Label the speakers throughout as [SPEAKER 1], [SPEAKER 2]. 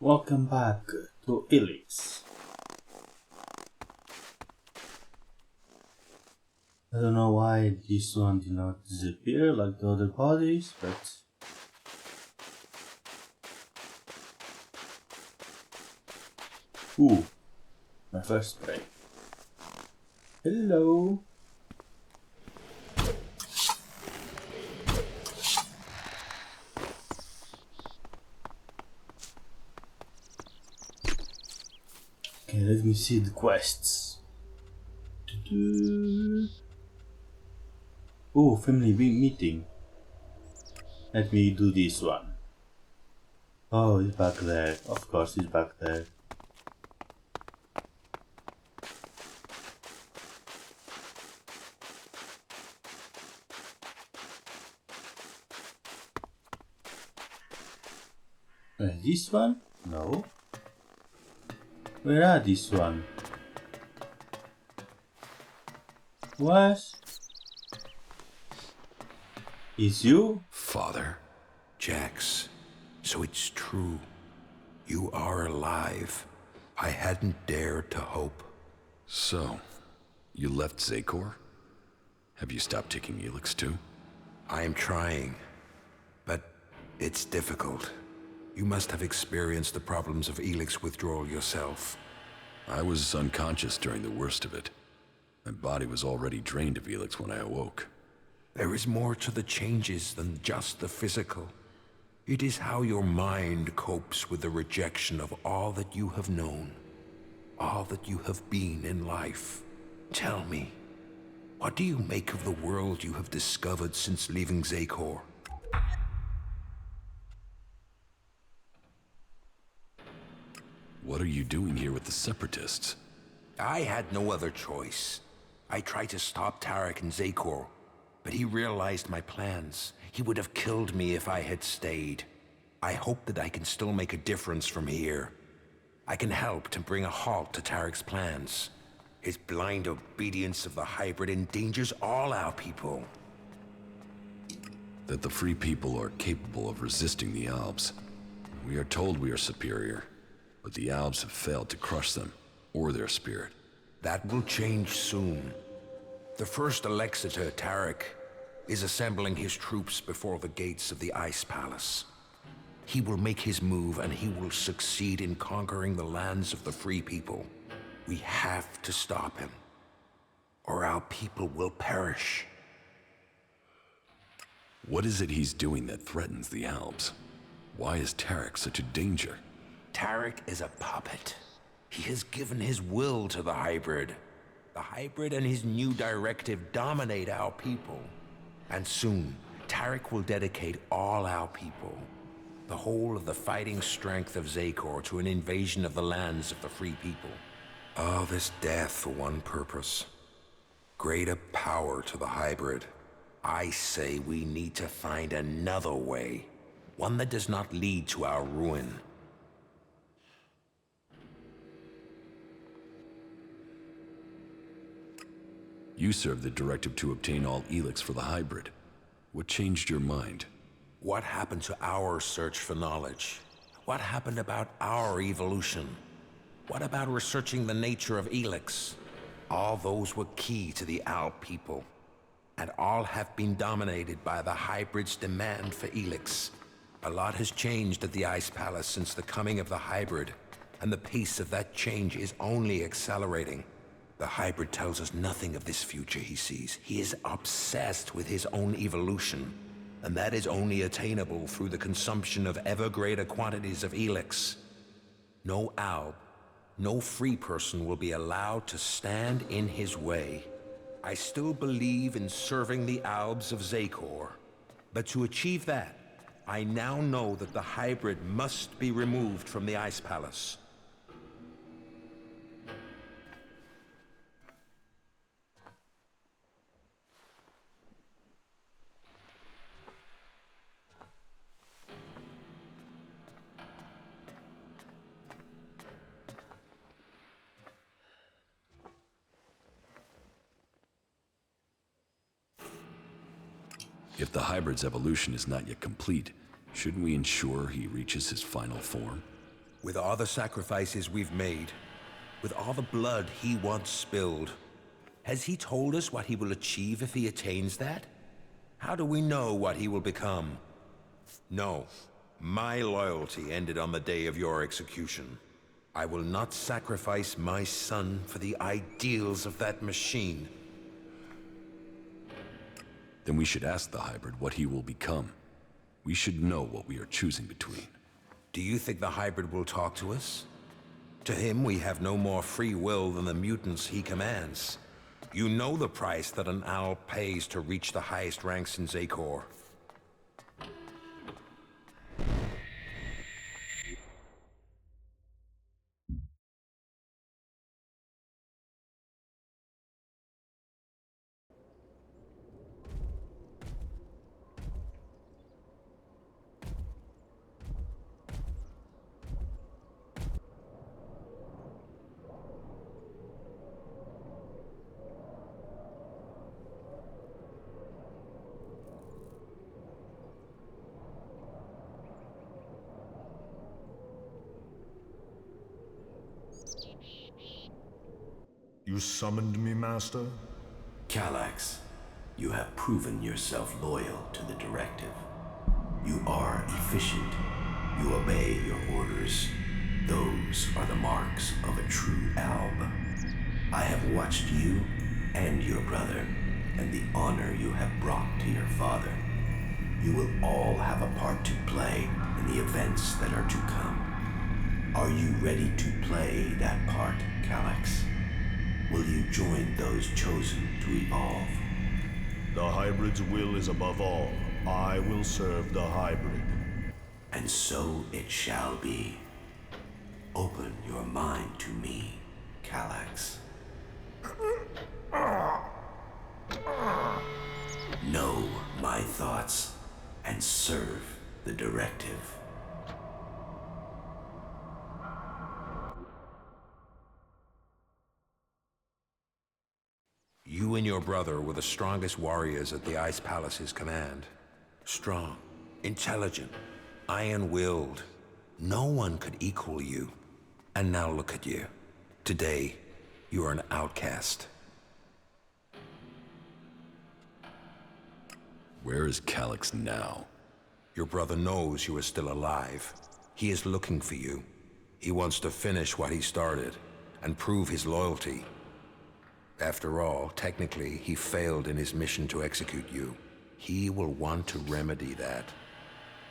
[SPEAKER 1] Welcome back to Elex. I don't know why this one did not disappear like the other bodies, but... Ooh, my first prey. Hello. Okay, let me see the quests. Oh, family meeting. Let me do this one. Oh, he's back there. Of course, he's back there. This one? No. Where are this one? What? Is you?
[SPEAKER 2] Father, Jax, so it's true. You are alive. I hadn't dared to hope.
[SPEAKER 3] So, you left Zakor? Have you stopped taking Elex too?
[SPEAKER 2] I am trying, but it's difficult. You must have experienced the problems of Elex withdrawal yourself.
[SPEAKER 3] I was unconscious during the worst of it. My body was already drained of Elex when I awoke.
[SPEAKER 2] There is more to the changes than just the physical. It is how your mind copes with the rejection of all that you have known, all that you have been in life. Tell me, what do you make of the world you have discovered since leaving Zakor?
[SPEAKER 3] What are you doing here with the Separatists?
[SPEAKER 2] I had no other choice. I tried to stop Tarek in Zakor, but he realized my plans. He would have killed me if I had stayed. I hope that I can still make a difference from here. I can help to bring a halt to Tarek's plans. His blind obedience of the hybrid endangers all our people.
[SPEAKER 3] That the free people are capable of resisting the Albs. We are told we are superior, but the Albs have failed to crush them, or their spirit.
[SPEAKER 2] That will change soon. The first Alexeter, Tarek, is assembling his troops before the gates of the Ice Palace. He will make his move and he will succeed in conquering the lands of the free people. We have to stop him, or our people will perish.
[SPEAKER 3] What is it he's doing that threatens the Albs? Why is Tarek such a danger?
[SPEAKER 2] Tarek is a puppet. He has given his will to the hybrid. The hybrid and his new directive dominate our people. And soon, Tarek will dedicate all our people, the whole of the fighting strength of Zakor, to an invasion of the lands of the free people. All this death for one purpose. Greater power to the hybrid. I say we need to find another way. One that does not lead to our ruin.
[SPEAKER 3] You served the directive to obtain all Elex for the hybrid. What changed your mind?
[SPEAKER 2] What happened to our search for knowledge? What happened about our evolution? What about researching the nature of Elex? All those were key to the Alp people, and all have been dominated by the hybrid's demand for Elex. A lot has changed at the Ice Palace since the coming of the hybrid, and the pace of that change is only accelerating. The hybrid tells us nothing of this future he sees. He is obsessed with his own evolution, and that is only attainable through the consumption of ever greater quantities of Elex. No Alb, no free person will be allowed to stand in his way. I still believe in serving the Albs of Zakor, but to achieve that, I now know that the hybrid must be removed from the Ice Palace.
[SPEAKER 3] If the hybrid's evolution is not yet complete, shouldn't we ensure he reaches his final form?
[SPEAKER 2] With all the sacrifices we've made, with all the blood he once spilled, has he told us what he will achieve if he attains that? How do we know what he will become? No, my loyalty ended on the day of your execution. I will not sacrifice my son for the ideals of that machine.
[SPEAKER 3] Then we should ask the hybrid what he will become. We should know what we are choosing between.
[SPEAKER 2] Do you think the hybrid will talk to us? To him, we have no more free will than the mutants he commands. You know the price that an owl pays to reach the highest ranks in Zakor.
[SPEAKER 4] You summoned me, Master?
[SPEAKER 5] Elex, you have proven yourself loyal to the directive. You are efficient. You obey your orders. Those are the marks of a true alb. I have watched you and your brother, and the honor you have brought to your father. You will all have a part to play in the events that are to come. Are you ready to play that part, Elex? Will you join those chosen to evolve?
[SPEAKER 4] The hybrid's will is above all. I will serve the hybrid.
[SPEAKER 5] And so it shall be. Open your mind to me, Elex. Know my thoughts and serve the directive.
[SPEAKER 2] You and your brother were the strongest warriors at the Ice Palace's command. Strong, intelligent, iron-willed. No one could equal you. And now look at you. Today, you are an outcast.
[SPEAKER 3] Where is Elex now?
[SPEAKER 2] Your brother knows you are still alive. He is looking for you. He wants to finish what he started and prove his loyalty. After all, technically, he failed in his mission to execute you. He will want to remedy that.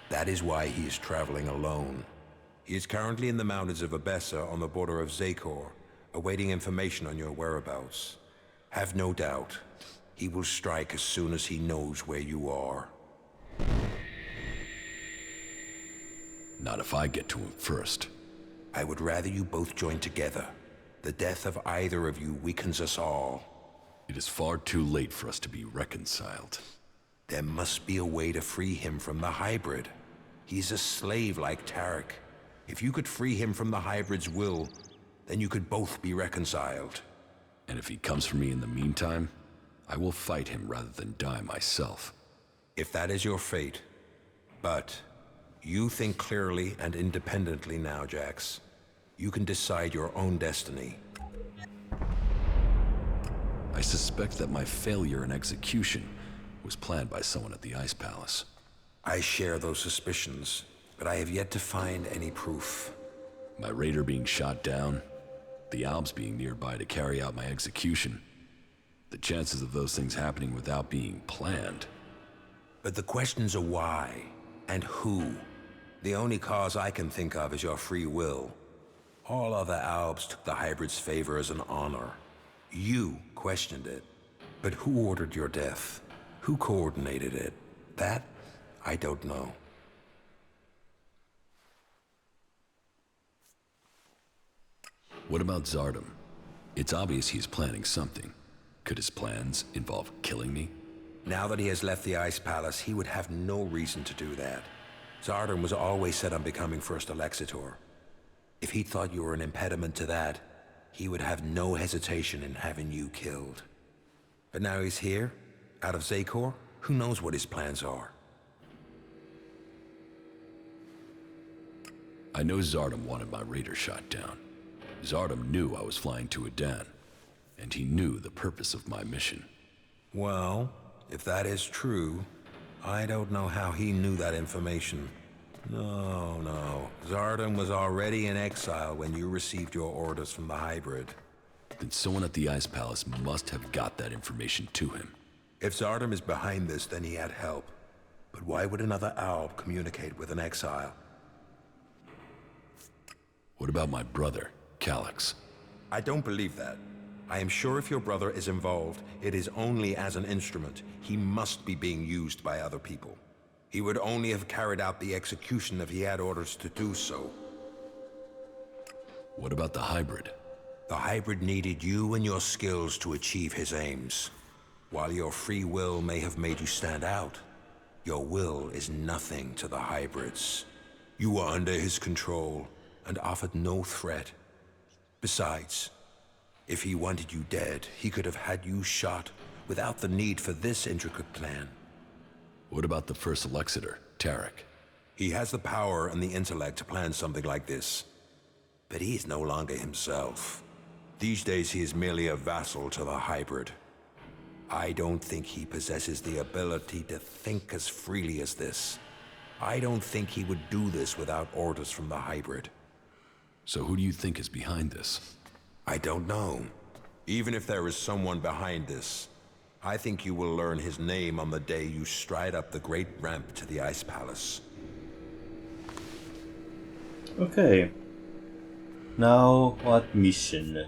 [SPEAKER 2] That is why he is traveling alone. He is currently in the mountains of Abessa on the border of Zakor, awaiting information on your whereabouts. Have no doubt, he will strike as soon as he knows where you are.
[SPEAKER 3] Not if I get to him first.
[SPEAKER 2] I would rather you both join together. The death of either of you weakens us all.
[SPEAKER 3] It is far too late for us to be reconciled.
[SPEAKER 2] There must be a way to free him from the hybrid. He's a slave like Tarek. If you could free him from the hybrid's will, then you could both be reconciled.
[SPEAKER 3] And if he comes for me in the meantime, I will fight him rather than die myself.
[SPEAKER 2] If that is your fate. But you think clearly and independently now, Jax. You can decide your own destiny.
[SPEAKER 3] I suspect that my failure in execution was planned by someone at the Ice Palace.
[SPEAKER 2] I share those suspicions, but I have yet to find any proof.
[SPEAKER 3] My raider being shot down, the Albs being nearby to carry out my execution. The chances of those things happening without being planned.
[SPEAKER 2] But the questions are why and who. The only cause I can think of is your free will. All other Albs took the hybrid's favor as an honor. You questioned it. But who ordered your death? Who coordinated it? That, I don't know.
[SPEAKER 3] What about Zardom? It's obvious he's planning something. Could his plans involve killing me?
[SPEAKER 2] Now that he has left the Ice Palace, he would have no reason to do that. Zardom was always set on becoming First Alexitor. If he thought you were an impediment to that, he would have no hesitation in having you killed. But now he's here, out of Zakor, who knows what his plans are?
[SPEAKER 3] I know Zardom wanted my raider shot down. Zardom knew I was flying to Adan, and he knew the purpose of my mission.
[SPEAKER 2] Well, if that is true, I don't know how he knew that information. No. Zardom was already in exile when you received your orders from the hybrid.
[SPEAKER 3] Then someone at the Ice Palace must have got that information to him.
[SPEAKER 2] If Zardom is behind this, then he had help. But why would another Alb communicate with an exile?
[SPEAKER 3] What about my brother, Calyx?
[SPEAKER 2] I don't believe that. I am sure if your brother is involved, it is only as an instrument. He must be being used by other people. He would only have carried out the execution if he had orders to do so.
[SPEAKER 3] What about the hybrid?
[SPEAKER 2] The hybrid needed you and your skills to achieve his aims. While your free will may have made you stand out, your will is nothing to the hybrids. You were under his control and offered no threat. Besides, if he wanted you dead, he could have had you shot without the need for this intricate plan.
[SPEAKER 3] What about the first Alexitor, Tarek?
[SPEAKER 2] He has the power and the intellect to plan something like this. But he is no longer himself. These days he is merely a vassal to the hybrid. I don't think he possesses the ability to think as freely as this. I don't think he would do this without orders from the hybrid.
[SPEAKER 3] So who do you think is behind this?
[SPEAKER 2] I don't know. Even if there is someone behind this, I think you will learn his name on the day you stride up the great ramp to the Ice Palace.
[SPEAKER 1] Okay. Now, what mission?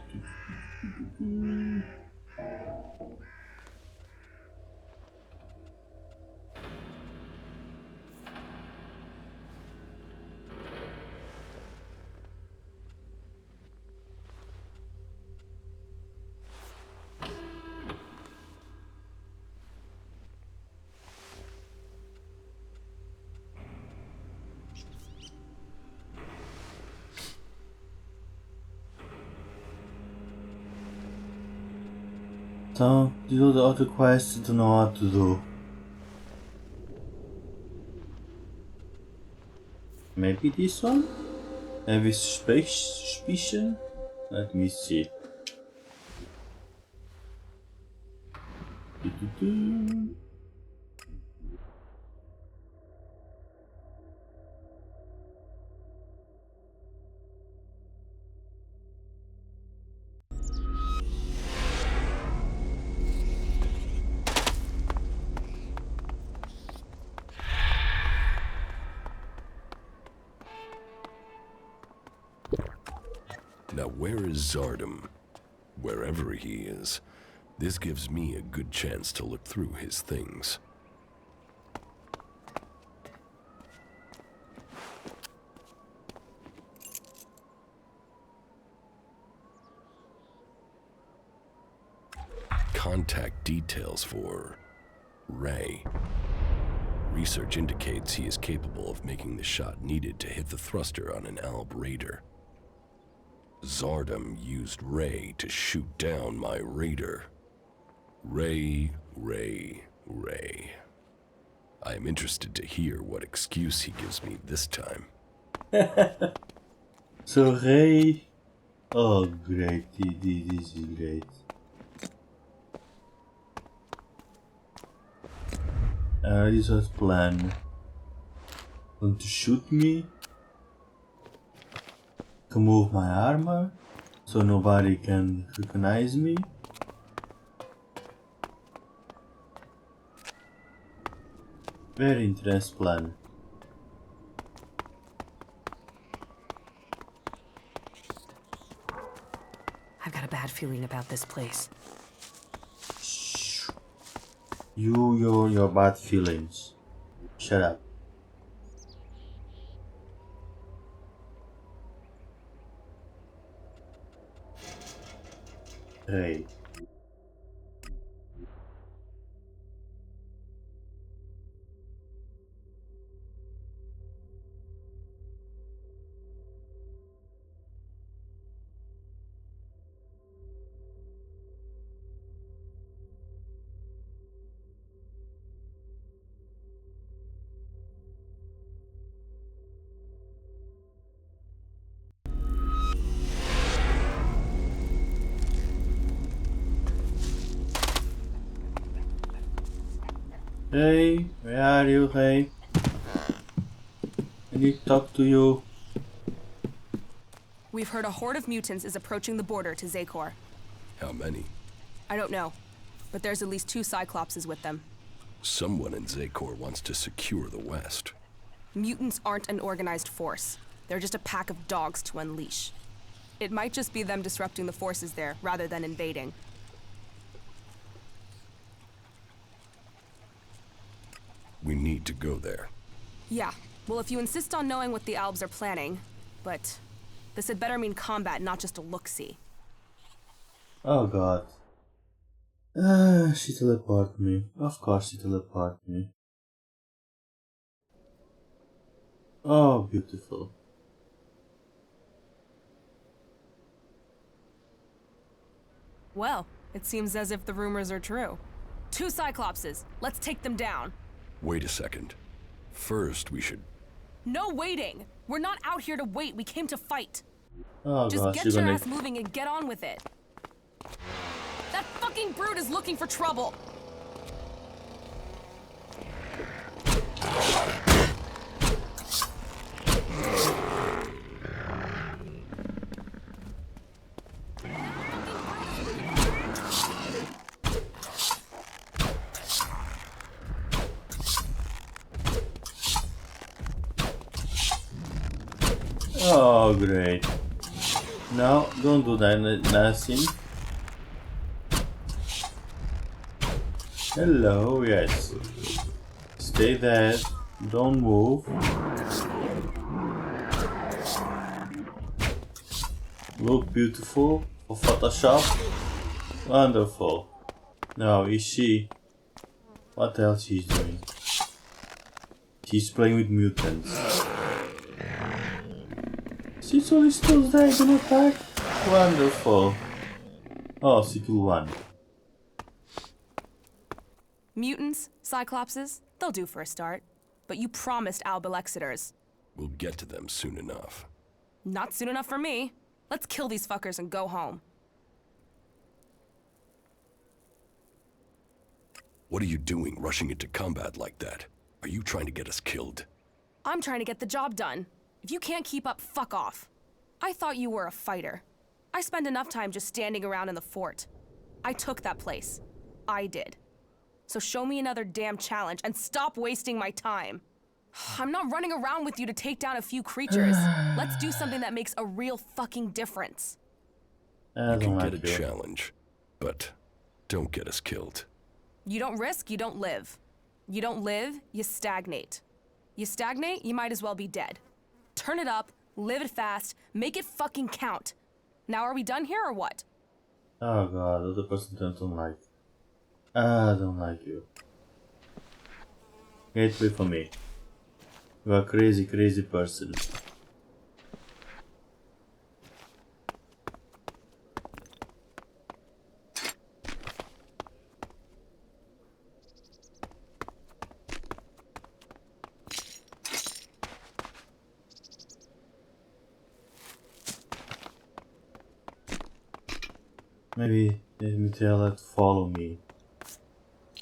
[SPEAKER 1] So, do the other quests, don't know what to do. Maybe this one? Maybe suspicion? Let me see. Do-do-do.
[SPEAKER 6] Now where is Zardom? Wherever he is, this gives me a good chance to look through his things. Contact details for Ray. Research indicates he is capable of making the shot needed to hit the thruster on an Alb raider. Zardom used Ray to shoot down my raider. Ray. I am interested to hear what excuse he gives me this time.
[SPEAKER 1] So Ray... Oh great, this is great. This was plan. Want to shoot me? To move my armor? So nobody can recognize me? Very interesting plan.
[SPEAKER 7] I've got a bad feeling about this place.
[SPEAKER 1] Shh. Your bad feelings. Shut up. Ray. Hey, where are you, hey? I need to talk to you.
[SPEAKER 7] We've heard a horde of mutants is approaching the border to Zakor.
[SPEAKER 6] How many?
[SPEAKER 7] I don't know, but there's at least 2 Cyclopses with them.
[SPEAKER 6] Someone in Zakor wants to secure the West.
[SPEAKER 7] Mutants aren't an organized force. They're just a pack of dogs to unleash. It might just be them disrupting the forces there, rather than invading.
[SPEAKER 6] We need to go there.
[SPEAKER 7] Yeah, well, if you insist on knowing what the Albs are planning, but this had better mean combat, not just a look-see.
[SPEAKER 1] Oh god. She teleported me. Of course she teleported me. Oh, beautiful.
[SPEAKER 7] Well, it seems as if the rumors are true. 2 Cyclopses. Let's take them down.
[SPEAKER 6] Wait a second. First, we should...
[SPEAKER 7] No waiting! We're not out here to wait, we came to fight.
[SPEAKER 1] Oh
[SPEAKER 7] Just
[SPEAKER 1] gosh,
[SPEAKER 7] get
[SPEAKER 1] you're
[SPEAKER 7] your
[SPEAKER 1] gonna...
[SPEAKER 7] ass moving and get on with it. That fucking brute is looking for trouble!
[SPEAKER 1] Oh great. No, don't do that, nothing. Hello, yes. Stay there, don't move. Look beautiful for Photoshop. Wonderful. Now, is she... What else she's doing? She's playing with mutants. She's only still there, gonna attack? Wonderful. Oh, she killed one.
[SPEAKER 7] Mutants, Cyclopses, they'll do for a start. But you promised Albelexiters.
[SPEAKER 6] We'll get to them soon enough.
[SPEAKER 7] Not soon enough for me. Let's kill these fuckers and go home.
[SPEAKER 6] What are you doing, rushing into combat like that? Are you trying to get us killed?
[SPEAKER 7] I'm trying to get the job done. If you can't keep up, fuck off. I thought you were a fighter. I spend enough time just standing around in the fort. I took that place. I did. So show me another damn challenge and stop wasting my time. I'm not running around with you to take down a few creatures. Let's do something that makes a real fucking difference.
[SPEAKER 1] I
[SPEAKER 6] You can
[SPEAKER 1] don't
[SPEAKER 6] get
[SPEAKER 1] like
[SPEAKER 6] a
[SPEAKER 1] you.
[SPEAKER 6] challenge, but don't get us killed.
[SPEAKER 7] You don't risk, you don't live. You don't live, you stagnate. You stagnate, you might as well be dead. Turn it up, live it fast, make it fucking count. Now are we done here or what?
[SPEAKER 1] Oh god, the other person I don't like. I don't like you. Get away from me. You are a crazy, crazy person. Maybe let me tell her to follow me.